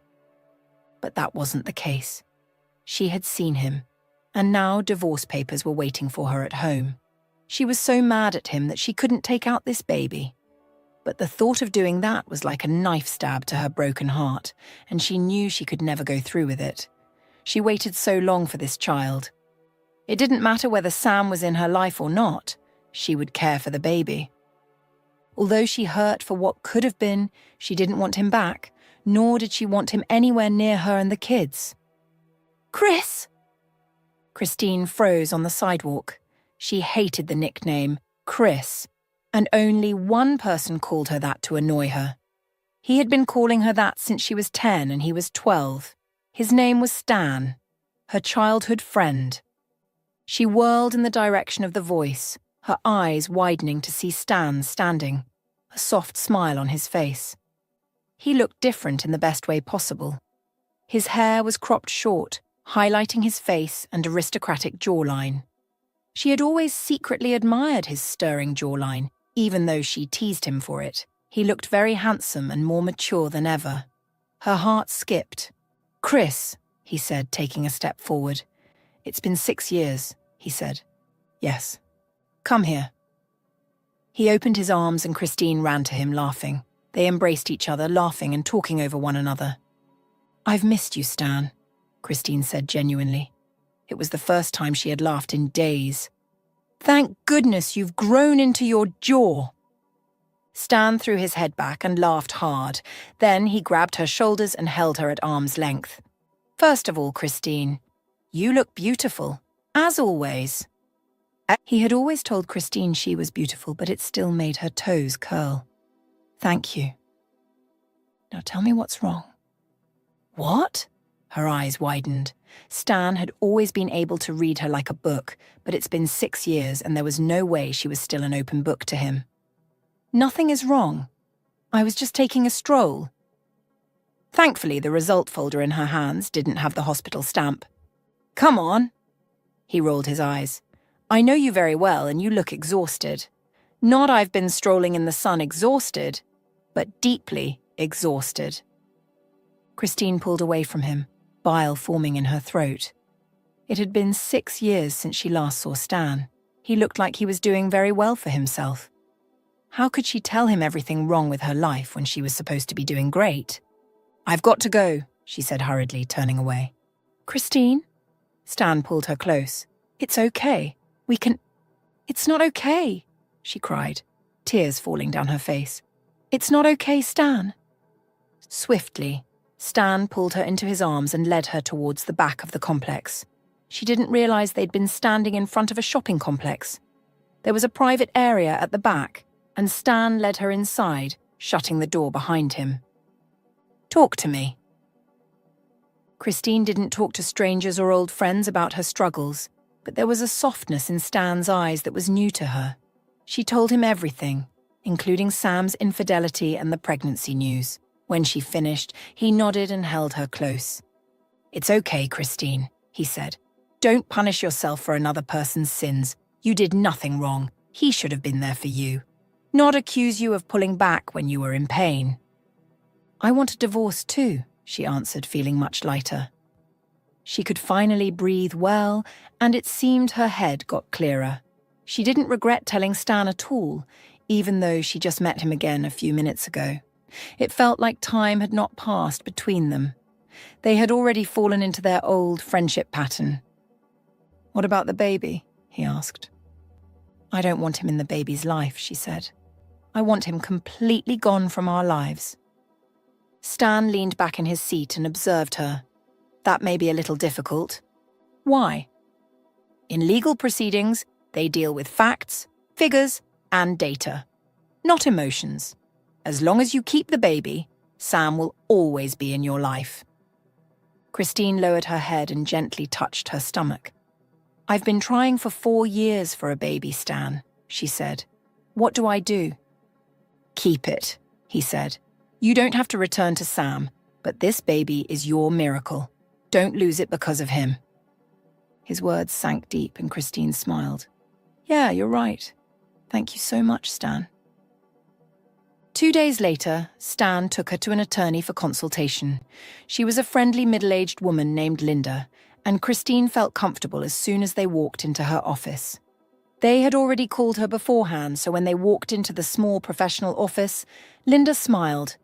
But that wasn't the case. She had seen him, and now divorce papers were waiting for her at home. She was so mad at him that she couldn't take out this baby. But the thought of doing that was like a knife stab to her broken heart, and she knew she could never go through with it. She waited so long for this child. It didn't matter whether Sam was in her life or not, she would care for the baby. Although she hurt for what could have been, she didn't want him back, nor did she want him anywhere near her and the kids. Chris! Christine froze on the sidewalk. She hated the nickname, Chris, and only one person called her that to annoy her. He had been calling her that since she was 10 and he was 12. His name was Stan, her childhood friend. She whirled in the direction of the voice, her eyes widening to see Stan standing, a soft smile on his face. He looked different in the best way possible. His hair was cropped short, highlighting his face and aristocratic jawline. She had always secretly admired his stirring jawline, even though she teased him for it. He looked very handsome and more mature than ever. Her heart skipped. Chris, he said, taking a step forward. It's been 6 years, he said. Yes. Come here. He opened his arms and Christine ran to him, laughing. They embraced each other, laughing and talking over one another. I've missed you, Stan, Christine said genuinely. It was the first time she had laughed in days. Thank goodness you've grown into your jaw. Stan threw his head back and laughed hard. Then he grabbed her shoulders and held her at arm's length. First of all, Christine, you look beautiful, as always. He had always told Christine she was beautiful, but it still made her toes curl. Thank you. Now tell me what's wrong. What? Her eyes widened. Stan had always been able to read her like a book, but it's been 6 years and there was no way she was still an open book to him. Nothing is wrong. I was just taking a stroll. Thankfully, the result folder in her hands didn't have the hospital stamp. Come on. He rolled his eyes. I know you very well and you look exhausted. Not I've been strolling in the sun exhausted, but deeply exhausted. Christine pulled away from him, bile forming in her throat. It had been 6 years since she last saw Stan. He looked like he was doing very well for himself. How could she tell him everything wrong with her life when she was supposed to be doing great? I've got to go, she said hurriedly, turning away. Christine? Stan pulled her close. It's okay. We can... It's not okay, she cried, tears falling down her face. It's not okay, Stan. Swiftly, Stan pulled her into his arms and led her towards the back of the complex. She didn't realize they'd been standing in front of a shopping complex. There was a private area at the back, and Stan led her inside, shutting the door behind him. Talk to me. Christine didn't talk to strangers or old friends about her struggles. but there was a softness in Stan's eyes that was new to her. She told him everything, including Sam's infidelity and the pregnancy news. When she finished, he nodded and held her close. "It's okay, Christine," he said. "Don't punish yourself for another person's sins. You did nothing wrong. He should have been there for you. Not accuse you of pulling back when you were in pain." "I want a divorce too," she answered, feeling much lighter. She could finally breathe well, and it seemed her head got clearer. She didn't regret telling Stan at all, even though she just met him again a few minutes ago. It felt like time had not passed between them. They had already fallen into their old friendship pattern. "What about the baby?" he asked. "I don't want him in the baby's life," she said. "I want him completely gone from our lives." Stan leaned back in his seat and observed her. "That may be a little difficult. Why?" "In legal proceedings, they deal with facts, figures, and data, not emotions. As long as you keep the baby, Sam will always be in your life." Christine lowered her head and gently touched her stomach. "I've been trying for 4 years for a baby, Stan," she said. "What do I do?" "Keep it," he said. "You don't have to return to Sam, but this baby is your miracle. Don't lose it because of him." His words sank deep and Christine smiled. "Yeah, you're right. Thank you so much, Stan." 2 days later, Stan took her to an attorney for consultation. She was a friendly middle-aged woman named Linda, and Christine felt comfortable as soon as they walked into her office. They had already called her beforehand, so when they walked into the small professional office, Linda smiled.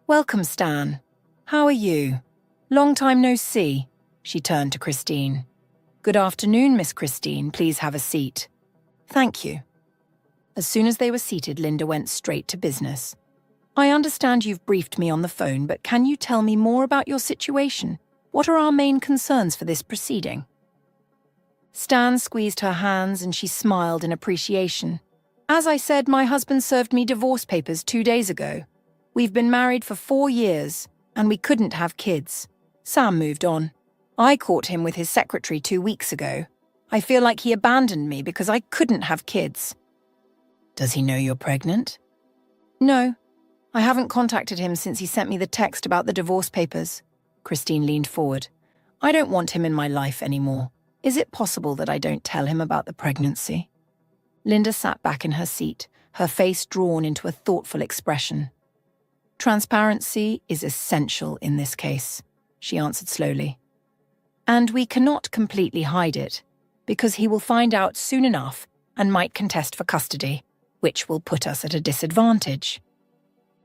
"Welcome, Stan. How are you? Long time no see." She turned to Christine. "Good afternoon, Miss Christine. Please have a seat." "Thank you." As soon as they were seated, Linda went straight to business. "I understand you've briefed me on the phone, but can you tell me more about your situation? What are our main concerns for this proceeding?" Stan squeezed her hands and she smiled in appreciation. "As I said, my husband served me divorce papers 2 days ago. We've been married for 4 years, and we couldn't have kids. Sam moved on. I caught him with his secretary 2 weeks ago. I feel like he abandoned me because I couldn't have kids." "Does he know you're pregnant?" "No. I haven't contacted him since he sent me the text about the divorce papers." Christine leaned forward. "I don't want him in my life anymore. Is it possible that I don't tell him about the pregnancy?" Linda sat back in her seat, her face drawn into a thoughtful expression. "Transparency is essential in this case," she answered slowly. "And we cannot completely hide it, because he will find out soon enough and might contest for custody, which will put us at a disadvantage."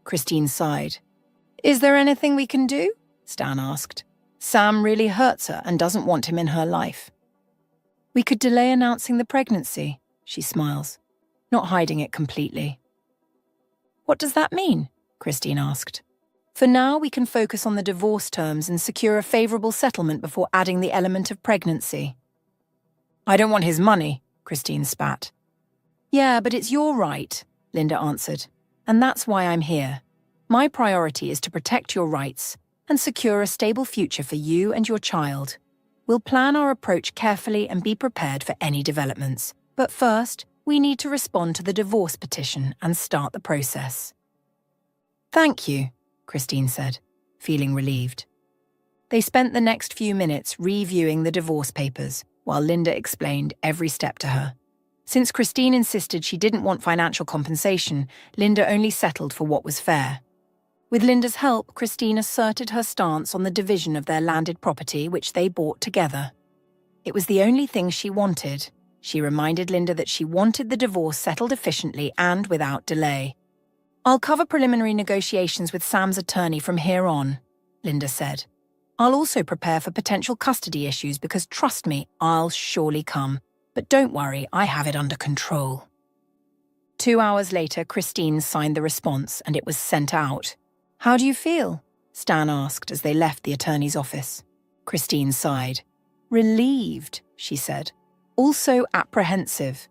Christine sighed. "Is there anything we can do?" Stan asked. "Sam really hurts her and doesn't want him in her life." "We could delay announcing the pregnancy," she smiles, not hiding it completely. "What does that mean?" Christine asked. "For now, we can focus on the divorce terms and secure a favorable settlement before adding the element of pregnancy." "I don't want his money," Christine spat. "Yeah, but it's your right," Linda answered. "And that's why I'm here. My priority is to protect your rights and secure a stable future for you and your child. We'll plan our approach carefully and be prepared for any developments. But first, we need to respond to the divorce petition and start the process." "Thank you," Christine said, feeling relieved. They spent the next few minutes reviewing the divorce papers while Linda explained every step to her. Since Christine insisted she didn't want financial compensation, Linda only settled for what was fair. With Linda's help, Christine asserted her stance on the division of their landed property, which they bought together. It was the only thing she wanted. She reminded Linda that she wanted the divorce settled efficiently and without delay. "I'll cover preliminary negotiations with Sam's attorney from here on," Linda said. "I'll also prepare for potential custody issues because, trust me, I'll surely come. But don't worry, I have it under control." 2 hours later, Christine signed the response and it was sent out. "How do you feel?" Stan asked as they left the attorney's office. Christine sighed. "Relieved," she said. "Also apprehensive."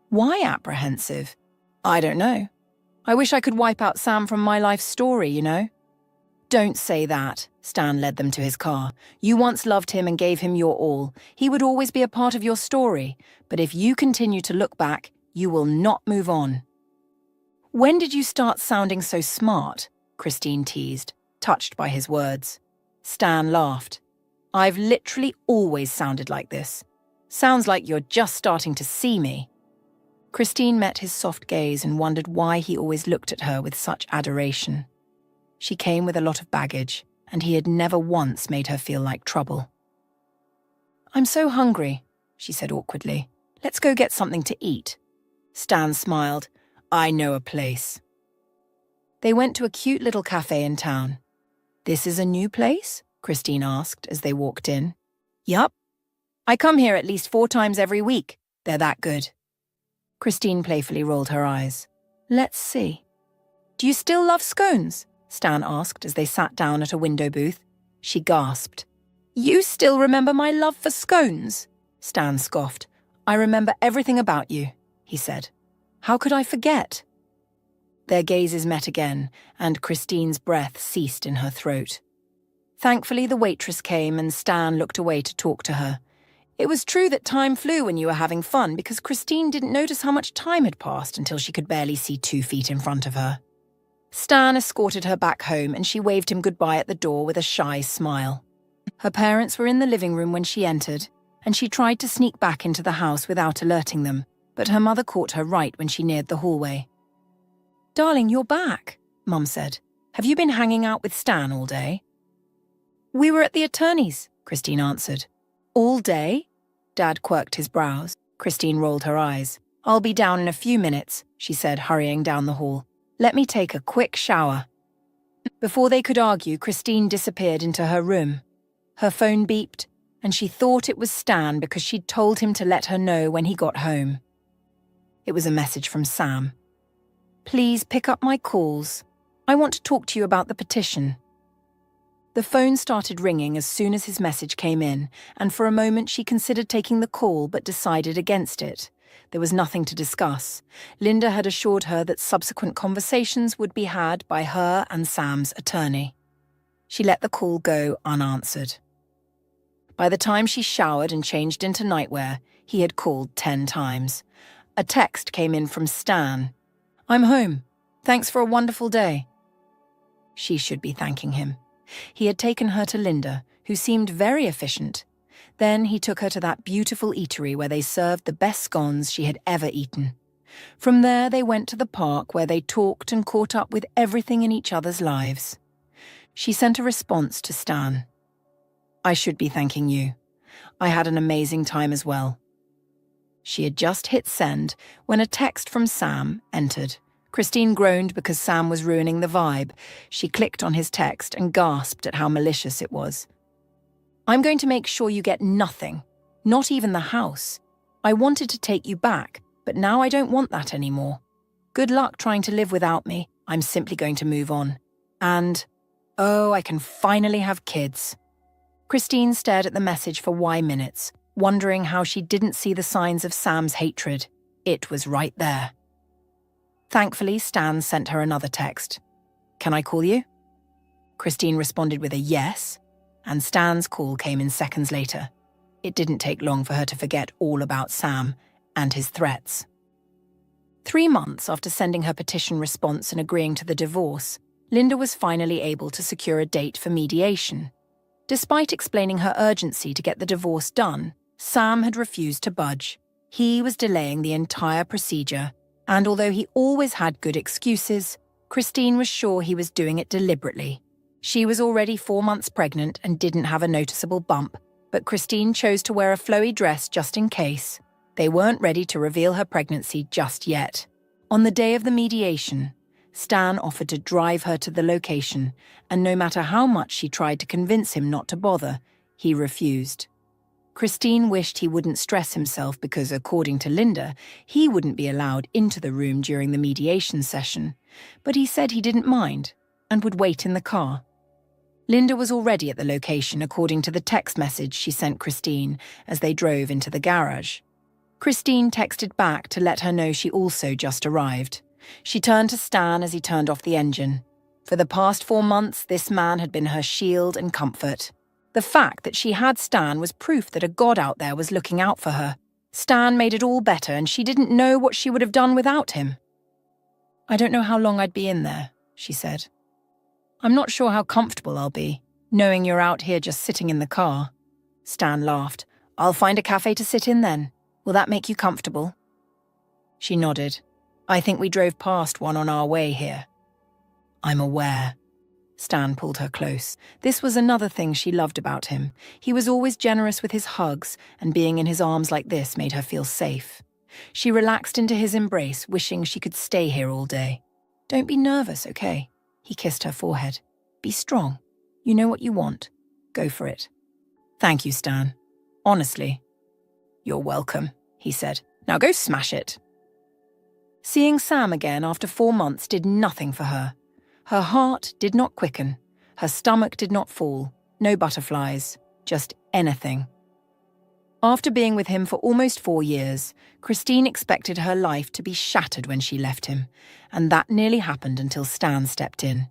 "Why apprehensive?" "I don't know. I wish I could wipe out Sam from my life story, you know." Don't say that. Stan led them to his car. You once loved him and gave him your all. He would always be a part of your story. But if you continue to look back, you will not move on. When did you start sounding so smart? Christine teased, touched by his words. Stan laughed. I've literally always sounded like this. Sounds like you're just starting to see me. Christine met his soft gaze and wondered why he always looked at her with such adoration. She came with a lot of baggage, and he had never once made her feel like trouble. I'm so hungry, she said awkwardly. Let's go get something to eat. Stan smiled. I know a place. They went to a cute little cafe in town. This is a new place? Christine asked as they walked in. Yup. I come here at least 4 times every week. They're that good. Christine playfully rolled her eyes. Let's see. Do you still love scones? Stan asked as they sat down at a window booth. She gasped. You still remember my love for scones? Stan scoffed. I remember everything about you, he said. How could I forget? Their gazes met again, and Christine's breath ceased in her throat. Thankfully, the waitress came and Stan looked away to talk to her. It was true that time flew when you were having fun because Christine didn't notice how much time had passed until she could barely see 2 feet in front of her. Stan escorted her back home and she waved him goodbye at the door with a shy smile. Her parents were in the living room when she entered, and she tried to sneak back into the house without alerting them, but her mother caught her right when she neared the hallway. Darling, you're back, Mum said. Have you been hanging out with Stan all day? We were at the attorney's, Christine answered. All day? Dad quirked his brows. Christine rolled her eyes. I'll be down in a few minutes, she said, hurrying down the hall. Let me take a quick shower. Before they could argue, Christine disappeared into her room. Her phone beeped, and she thought it was Stan because she'd told him to let her know when he got home. It was a message from Sam. Please pick up my calls. I want to talk to you about the petition. The phone started ringing as soon as his message came in, and for a moment she considered taking the call but decided against it. There was nothing to discuss. Linda had assured her that subsequent conversations would be had by her and Sam's attorney. She let the call go unanswered. By the time she showered and changed into nightwear, he had called 10 times. A text came in from Stan. I'm home. Thanks for a wonderful day. She should be thanking him. He had taken her to Linda, who seemed very efficient. Then he took her to that beautiful eatery where they served the best scones she had ever eaten. From there they went to the park where they talked and caught up with everything in each other's lives. She sent a response to Stan. I should be thanking you. I had an amazing time as well. She had just hit send when a text from Sam entered. Christine groaned because Sam was ruining the vibe. She clicked on his text and gasped at how malicious it was. I'm going to make sure you get nothing, not even the house. I wanted to take you back, but now I don't want that anymore. Good luck trying to live without me. I'm simply going to move on. And, oh, I can finally have kids. Christine stared at the message for minutes, wondering how she didn't see the signs of Sam's hatred. It was right there. Thankfully, Stan sent her another text. Can I call you? Christine responded with a yes, and Stan's call came in seconds later. It didn't take long for her to forget all about Sam and his threats. 3 months after sending her petition response and agreeing to the divorce, Linda was finally able to secure a date for mediation. Despite explaining her urgency to get the divorce done, Sam had refused to budge. He was delaying the entire procedure, and although he always had good excuses, Christine was sure he was doing it deliberately. She was already 4 months pregnant and didn't have a noticeable bump, but Christine chose to wear a flowy dress just in case. They weren't ready to reveal her pregnancy just yet. On the day of the mediation, Stan offered to drive her to the location, and no matter how much she tried to convince him not to bother, he refused. Christine wished he wouldn't stress himself because, according to Linda, he wouldn't be allowed into the room during the mediation session, but he said he didn't mind and would wait in the car. Linda was already at the location according to the text message she sent Christine as they drove into the garage. Christine texted back to let her know she also just arrived. She turned to Stan as he turned off the engine. For the past 4 months, this man had been her shield and comfort. The fact that she had Stan was proof that a god out there was looking out for her. Stan made it all better, and she didn't know what she would have done without him. "I don't know how long I'd be in there," she said. "I'm not sure how comfortable I'll be, knowing you're out here just sitting in the car." Stan laughed. "I'll find a cafe to sit in then. Will that make you comfortable?" She nodded. "I think we drove past one on our way here." "I'm aware." Stan pulled her close. This was another thing she loved about him. He was always generous with his hugs, and being in his arms like this made her feel safe. She relaxed into his embrace, wishing she could stay here all day. "Don't be nervous, okay?" He kissed her forehead. "Be strong. You know what you want. Go for it." "Thank you, Stan. Honestly." "You're welcome," he said. "Now go smash it." Seeing Sam again after 4 months did nothing for her. Her heart did not quicken. Her stomach did not fall. No butterflies. Just anything. After being with him for almost 4 years, Christine expected her life to be shattered when she left him, and that nearly happened until Stan stepped in.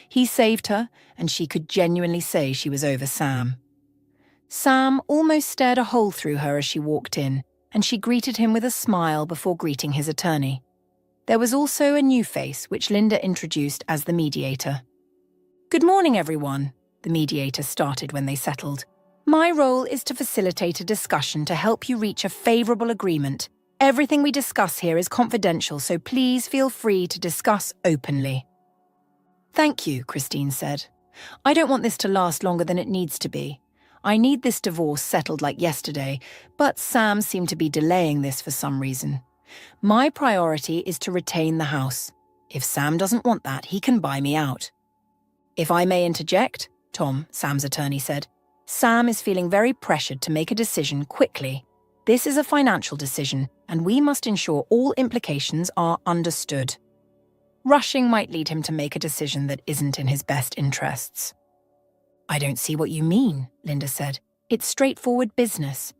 He saved her, and she could genuinely say she was over Sam. Sam almost stared a hole through her as she walked in, and she greeted him with a smile before greeting his attorney. There was also a new face, which Linda introduced as the mediator. "Good morning, everyone," the mediator started when they settled. "My role is to facilitate a discussion to help you reach a favorable agreement. Everything we discuss here is confidential, so please feel free to discuss openly." "Thank you," Christine said. "I don't want this to last longer than it needs to be. I need this divorce settled like yesterday, but Sam seemed to be delaying this for some reason. My priority is to retain the house. If Sam doesn't want that, he can buy me out." "If I may interject," Tom, Sam's attorney, said, "Sam is feeling very pressured to make a decision quickly. This is a financial decision, and we must ensure all implications are understood. Rushing might lead him to make a decision that isn't in his best interests." "I don't see what you mean," Linda said. "It's straightforward business.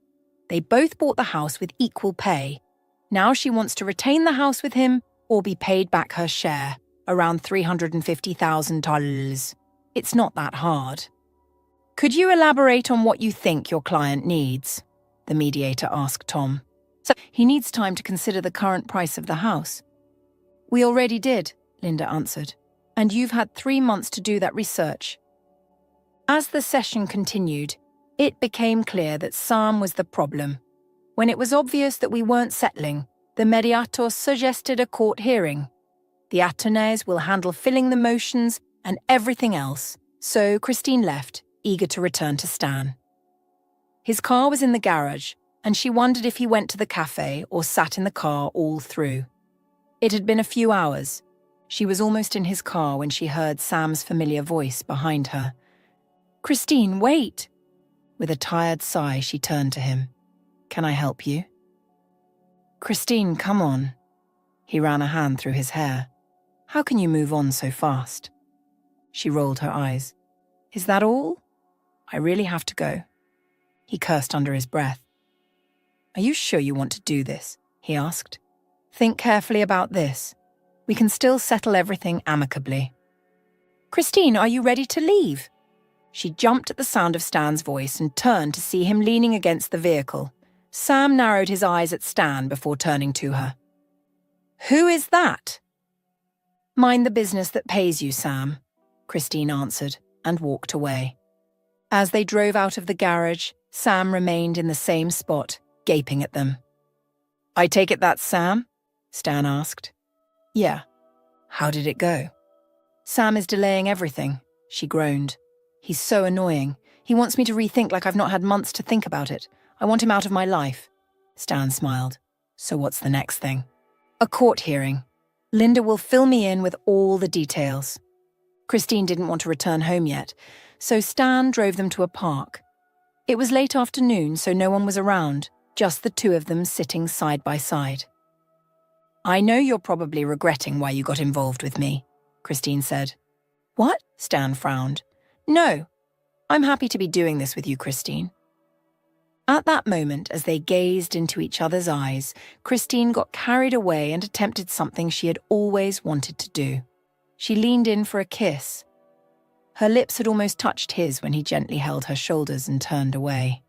They both bought the house with equal pay. Now she wants to retain the house with him or be paid back her share, around $350,000. It's not that hard." "Could you elaborate on what you think your client needs?" the mediator asked Tom. "So he needs time to consider the current price of the house." "We already did," Linda answered. "And you've had 3 months to do that research." As the session continued, it became clear that Sam was the problem. When it was obvious that we weren't settling, the mediator suggested a court hearing. The attorneys will handle filling the motions and everything else, so Christine left, eager to return to Stan. His car was in the garage, and she wondered if he went to the cafe or sat in the car all through. It had been a few hours. She was almost in his car when she heard Sam's familiar voice behind her. "Christine, wait!" With a tired sigh, she turned to him. "Can I help you?" "Christine, come on." He ran a hand through his hair. "How can you move on so fast?" She rolled her eyes. "Is that all? I really have to go." He cursed under his breath. "Are you sure you want to do this?" he asked. "Think carefully about this. We can still settle everything amicably." "Christine, are you ready to leave?" She jumped at the sound of Stan's voice and turned to see him leaning against the vehicle. Sam narrowed his eyes at Stan before turning to her. "Who is that?" "Mind the business that pays you, Sam," Christine answered and walked away. As they drove out of the garage, Sam remained in the same spot, gaping at them. "I take it that's Sam?" Stan asked. "Yeah. How did it go?" "Sam is delaying everything," she groaned. "He's so annoying. He wants me to rethink like I've not had months to think about it. I want him out of my life." Stan smiled. "So what's the next thing?" "A court hearing. Linda will fill me in with all the details." Christine didn't want to return home yet, so Stan drove them to a park. It was late afternoon, so no one was around, just the two of them sitting side by side. "I know you're probably regretting why you got involved with me," Christine said. "What?" Stan frowned. "No, I'm happy to be doing this with you, Christine." At that moment, as they gazed into each other's eyes, Christine got carried away and attempted something she had always wanted to do. She leaned in for a kiss. Her lips had almost touched his when he gently held her shoulders and turned away.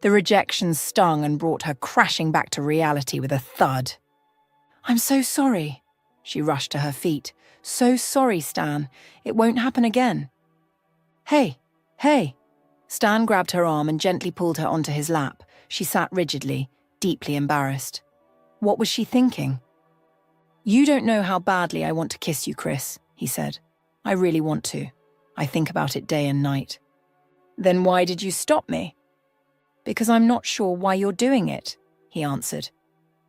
The rejection stung and brought her crashing back to reality with a thud. "I'm so sorry." She rushed to her feet. "So sorry, Stan. It won't happen again." "Hey, hey." Stan grabbed her arm and gently pulled her onto his lap. She sat rigidly, deeply embarrassed. What was she thinking? "You don't know how badly I want to kiss you, Chris," he said. "I really want to. I think about it day and night." "Then why did you stop me?" "Because I'm not sure why you're doing it," he answered.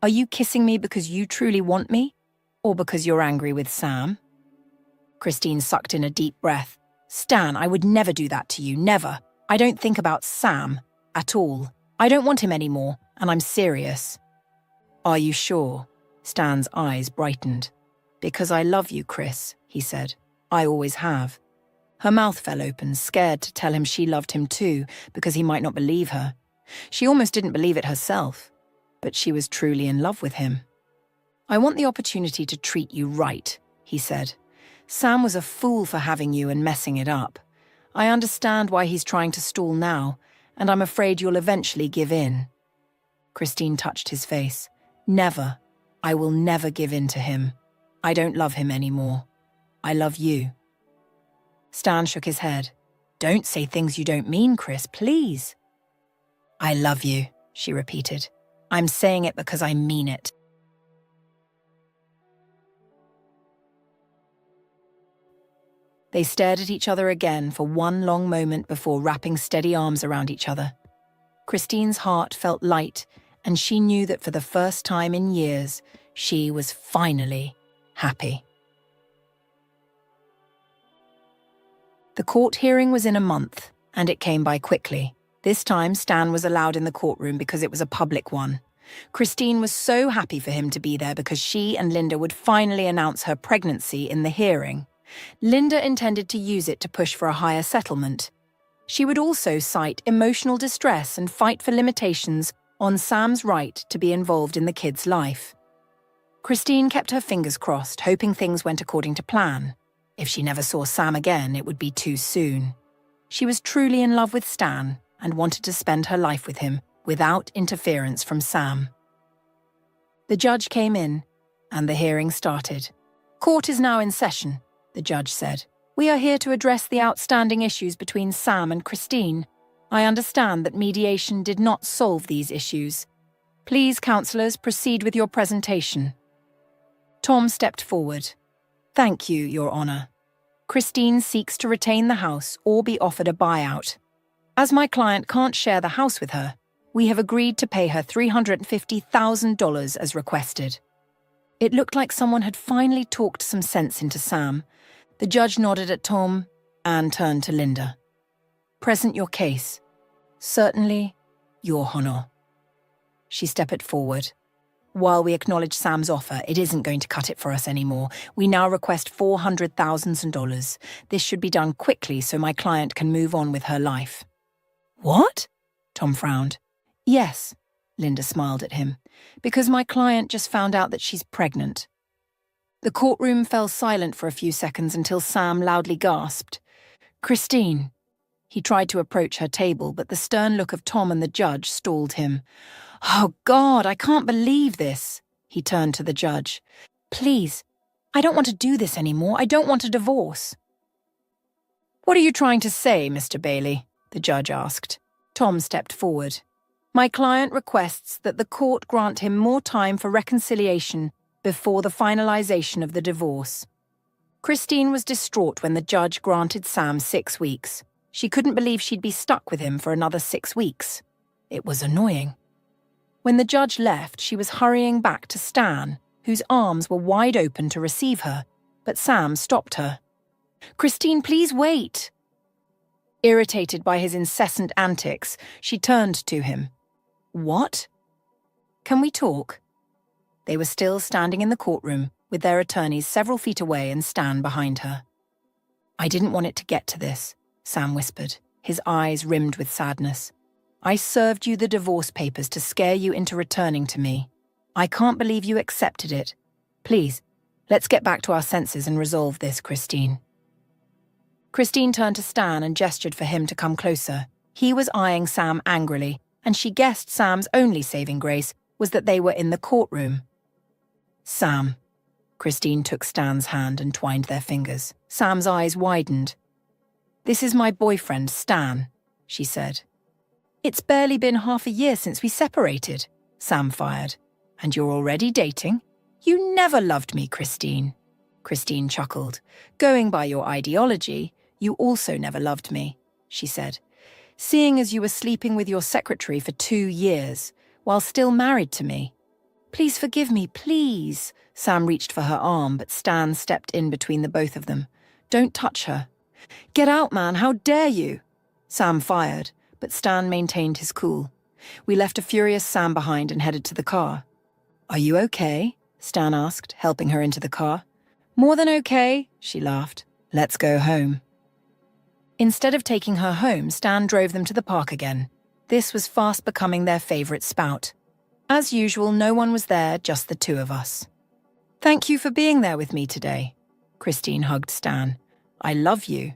"Are you kissing me because you truly want me? Or because you're angry with Sam?" Christine sucked in a deep breath. "Stan, I would never do that to you, never. I don't think about Sam at all. I don't want him anymore, and I'm serious." "Are you sure?" Stan's eyes brightened. "Because I love you, Chris," he said. "I always have." Her mouth fell open, scared to tell him she loved him too, because he might not believe her. She almost didn't believe it herself, but she was truly in love with him. "I want the opportunity to treat you right," he said. "Sam was a fool for having you and messing it up. I understand why he's trying to stall now, and I'm afraid you'll eventually give in." Christine touched his face. "Never. I will never give in to him. I don't love him anymore. I love you." Stan shook his head. "Don't say things you don't mean, Chris, please." "I love you," she repeated. "I'm saying it because I mean it." They stared at each other again for one long moment before wrapping steady arms around each other. Christine's heart felt light, and she knew that for the first time in years, she was finally happy. The court hearing was in a month, and it came by quickly. This time, Stan was allowed in the courtroom because it was a public one. Christine was so happy for him to be there because she and Linda would finally announce her pregnancy in the hearing. Linda intended to use it to push for a higher settlement. She would also cite emotional distress and fight for limitations on Sam's right to be involved in the kid's life. Christine kept her fingers crossed, hoping things went according to plan. If she never saw Sam again, it would be too soon. She was truly in love with Stan and wanted to spend her life with him without interference from Sam. The judge came in, and the hearing started. "Court is now in session," the judge said. "We are here to address the outstanding issues between Sam and Christine. I understand that mediation did not solve these issues. Please, counsellors, proceed with your presentation." Tom stepped forward. "Thank you, Your Honour. Christine seeks to retain the house or be offered a buyout. As my client can't share the house with her, we have agreed to pay her $350,000 as requested." It looked like someone had finally talked some sense into Sam. The judge nodded at Tom and turned to Linda. "Present your case." "Certainly, Your Honour." She stepped forward. "While we acknowledge Sam's offer, it isn't going to cut it for us anymore. We now request $400,000. This should be done quickly so my client can move on with her life." "What?" Tom frowned. "Yes," Linda smiled at him, "because my client just found out that she's pregnant." The courtroom fell silent for a few seconds until Sam loudly gasped, "Christine." He tried to approach her table, but the stern look of Tom and the judge stalled him. "Oh, God, I can't believe this." He turned to the judge. "Please, I don't want to do this anymore. I don't want a divorce." "What are you trying to say, Mr. Bailey?" the judge asked. Tom stepped forward. "My client requests that the court grant him more time for reconciliation before the finalization of the divorce." Christine was distraught when the judge granted Sam 6 weeks. She couldn't believe she'd be stuck with him for another 6 weeks. It was annoying. When the judge left, she was hurrying back to Stan, whose arms were wide open to receive her, but Sam stopped her. "Christine, please wait." Irritated by his incessant antics, she turned to him. "What?" "Can we talk?" They were still standing in the courtroom, with their attorneys several feet away and Stan behind her. "I didn't want it to get to this," Sam whispered, his eyes rimmed with sadness. "I served you the divorce papers to scare you into returning to me. I can't believe you accepted it. Please, Let's get back to our senses and resolve this, Christine. Christine turned to Stan and gestured for him to come closer. He was eyeing Sam angrily, and she guessed Sam's only saving grace was that they were in the courtroom. Sam. Christine took Stan's hand and twined their fingers. Sam's eyes widened. This is my boyfriend, Stan, she said. It's barely been half a year since we separated, Sam fired. And you're already dating? You never loved me, Christine. Christine chuckled. Going by your ideology, you also never loved me, she said. Seeing as you were sleeping with your secretary for 2 years, while still married to me. Please forgive me, please. Sam reached for her arm, but Stan stepped in between the both of them. Don't touch her. Get out, man, how dare you? Sam fired, but Stan maintained his cool. We left a furious Sam behind and headed to the car. Are you okay? Stan asked, helping her into the car. More than okay, she laughed. Let's go home. Instead of taking her home, Stan drove them to the park again. This was fast becoming their favourite spout. As usual, no one was there, just the two of us. Thank you for being there with me today. Christine hugged Stan. I love you.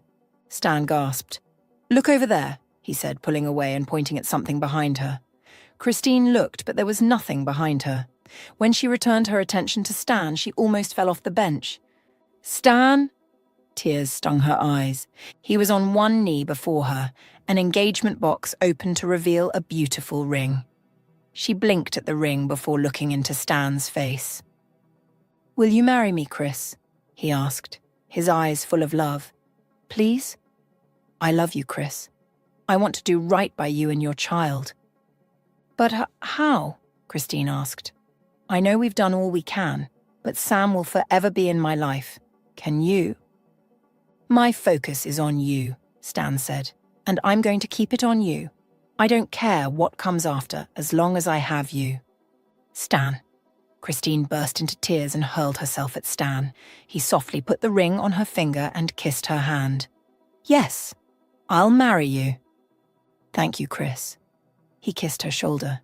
Stan gasped. Look over there, he said, pulling away and pointing at something behind her. Christine looked, but there was nothing behind her. When she returned her attention to Stan, she almost fell off the bench. Stan? Tears stung her eyes. He was on one knee before her, an engagement box open to reveal a beautiful ring. She blinked at the ring before looking into Stan's face. Will you marry me, Chris? He asked, his eyes full of love. Please? I love you, Chris. I want to do right by you and your child. But how? Christine asked. I know we've done all we can, but Sam will forever be in my life. Can you? My focus is on you, Stan said, and I'm going to keep it on you. I don't care what comes after as long as I have you. Stan. Christine burst into tears and hurled herself at Stan. He softly put the ring on her finger and kissed her hand. Yes, I'll marry you. Thank you, Chris. He kissed her shoulder.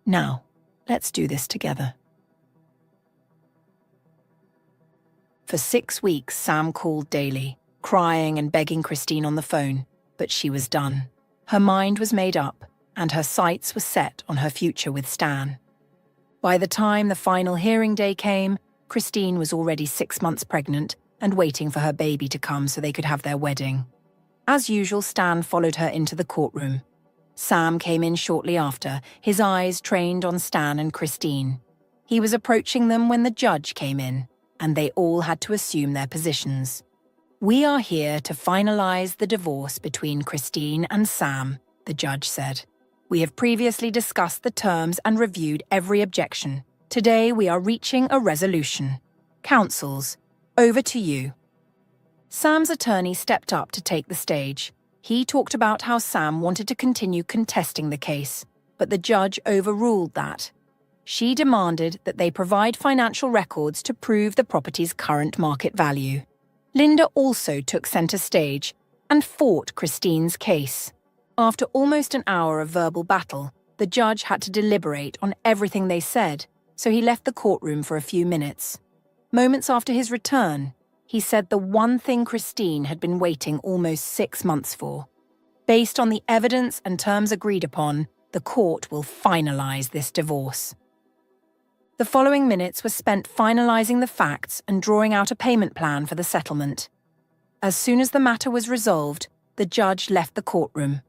Now, let's do this together. For 6 weeks, Sam called daily, crying and begging Christine on the phone, but she was done. Her mind was made up, and her sights were set on her future with Stan. By the time the final hearing day came, Christine was already 6 months pregnant and waiting for her baby to come so they could have their wedding. As usual, Stan followed her into the courtroom. Sam came in shortly after, his eyes trained on Stan and Christine. He was approaching them when the judge came in, and they all had to assume their positions. We are here to finalize the divorce between Christine and Sam, the judge said. We have previously discussed the terms and reviewed every objection. Today we are reaching a resolution. Counsels, over to you. Sam's attorney stepped up to take the stage. He talked about how Sam wanted to continue contesting the case, but the judge overruled that. She demanded that they provide financial records to prove the property's current market value. Linda also took center stage and fought Christine's case. After almost an hour of verbal battle, the judge had to deliberate on everything they said, so he left the courtroom for a few minutes. Moments after his return, he said the one thing Christine had been waiting almost 6 months for. Based on the evidence and terms agreed upon, the court will finalize this divorce. The following minutes were spent finalizing the facts and drawing out a payment plan for the settlement. As soon as the matter was resolved, the judge left the courtroom.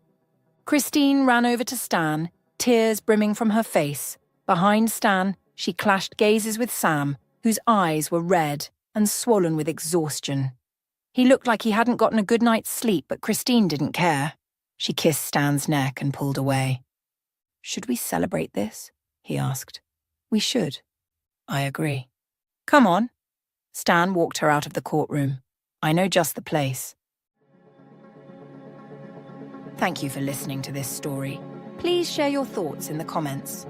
Christine ran over to Stan, tears brimming from her face. Behind Stan, she clashed gazes with Sam, whose eyes were red and swollen with exhaustion. He looked like he hadn't gotten a good night's sleep, but Christine didn't care. She kissed Stan's neck and pulled away. Should we celebrate this? He asked. We should. I agree. Come on. Stan walked her out of the courtroom. I know just the place. Thank you for listening to this story. Please share your thoughts in the comments.